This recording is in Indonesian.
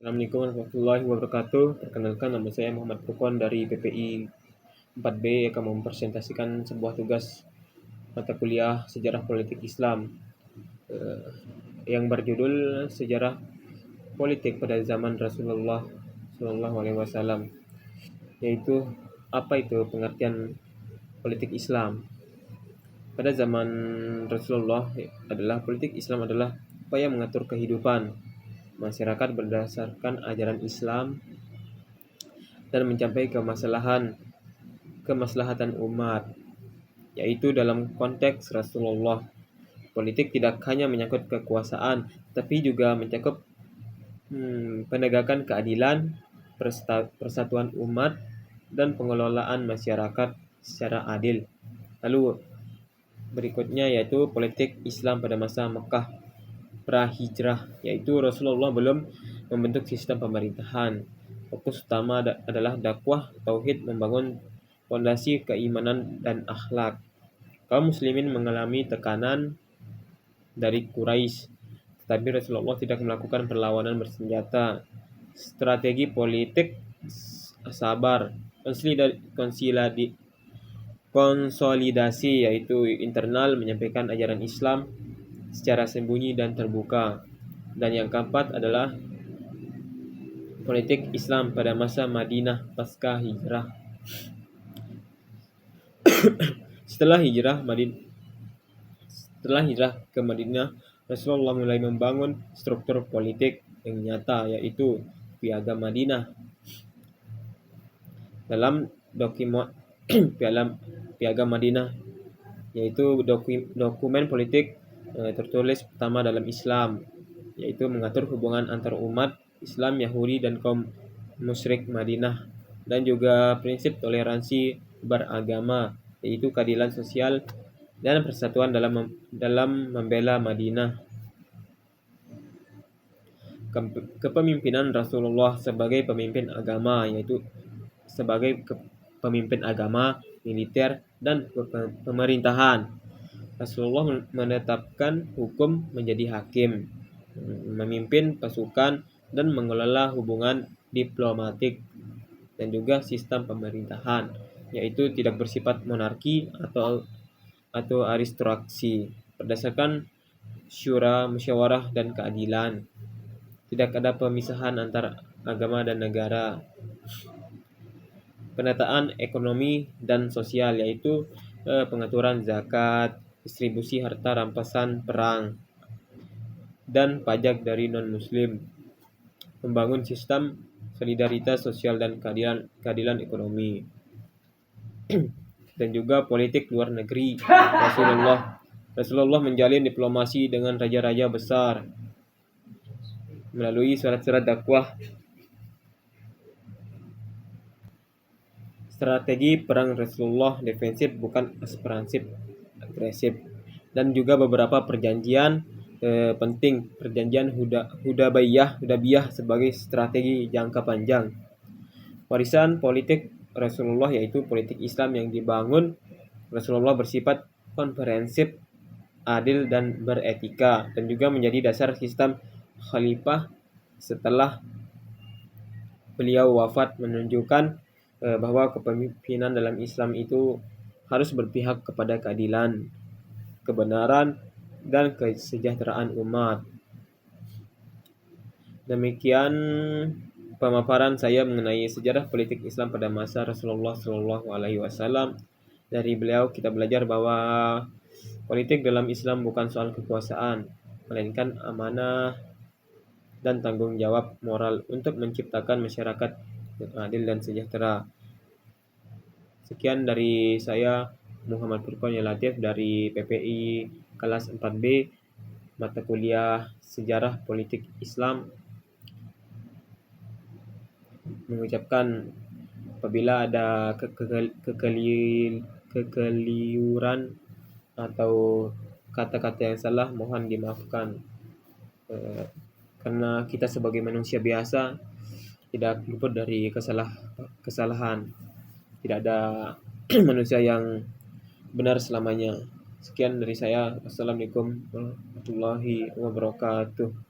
Assalamualaikum warahmatullahi wabarakatuh. Perkenalkan, nama saya Muhammad Furqan dari PPI 4B yang akan mempresentasikan sebuah tugas mata kuliah Sejarah Politik Islam yang berjudul Sejarah Politik pada Zaman Rasulullah SAW, yaitu apa itu pengertian politik Islam. Pada zaman Rasulullah politik Islam adalah upaya mengatur kehidupan masyarakat berdasarkan ajaran Islam dan mencapai kemaslahatan umat, yaitu dalam konteks Rasulullah. Politik tidak hanya menyangkut kekuasaan, tapi juga mencakup penegakan keadilan, persatuan umat, dan pengelolaan masyarakat secara adil. Lalu berikutnya yaitu politik Islam pada masa Mekah pra-hijrah, yaitu Rasulullah belum membentuk sistem pemerintahan. Fokus utama adalah dakwah tauhid, membangun fondasi keimanan dan akhlak. Kaum muslimin mengalami tekanan dari Quraisy, tetapi Rasulullah tidak melakukan perlawanan bersenjata. Strategi politik sabar, konsolidasi yaitu internal, menyampaikan ajaran Islam secara sembunyi dan terbuka. Dan yang keempat adalah politik Islam pada masa Madinah pasca hijrah. Setelah hijrah ke Madinah, Rasulullah mulai membangun struktur politik yang nyata, yaitu Piagam Madinah. Dalam Piagam Madinah, yaitu dokumen politik tertulis pertama dalam Islam, yaitu mengatur hubungan antar umat Islam, Yahudi, dan kaum musyrik Madinah, dan juga prinsip toleransi beragama, yaitu keadilan sosial dan persatuan dalam membela Madinah. Kepemimpinan Rasulullah sebagai pemimpin agama, yaitu sebagai pemimpin agama, militer, dan pemerintahan. Rasulullah menetapkan hukum, menjadi hakim, memimpin pasukan, dan mengelola hubungan diplomatik dan juga sistem pemerintahan, yaitu tidak bersifat monarki atau aristokrasi, berdasarkan syura, musyawarah, dan keadilan. Tidak ada pemisahan antara agama dan negara. Penataan ekonomi dan sosial, yaitu pengaturan zakat, distribusi harta rampasan perang, dan pajak dari non-muslim. Membangun sistem solidaritas sosial dan keadilan ekonomi. Dan juga politik luar negeri. Rasulullah menjalin diplomasi dengan raja-raja besar melalui surat-surat dakwah. Strategi perang Rasulullah defensif, bukan ekspansif agresif. Dan juga beberapa perjanjian penting, perjanjian Hudaybiyah sebagai strategi jangka panjang. Warisan politik Rasulullah, yaitu politik Islam yang dibangun Rasulullah bersifat komprehensif, adil, dan beretika, dan juga menjadi dasar sistem khalifah setelah beliau wafat, menunjukkan bahwa kepemimpinan dalam Islam itu harus berpihak kepada keadilan, kebenaran, dan kesejahteraan umat. Demikian pemaparan saya mengenai sejarah politik Islam pada masa Rasulullah SAW. Dari beliau kita belajar bahwa politik dalam Islam bukan soal kekuasaan, melainkan amanah dan tanggung jawab moral untuk menciptakan masyarakat yang adil dan sejahtera. Sekian dari saya, Muhammad Furqan Latif dari PPI kelas 4B, mata kuliah Sejarah Politik Islam. Mengucapkan apabila ada kekeliruan atau kata-kata yang salah, mohon dimaafkan. Karena kita sebagai manusia biasa tidak luput dari kesalahan. Tidak ada manusia yang benar selamanya. Sekian dari saya. Wassalamualaikum warahmatullahi wabarakatuh.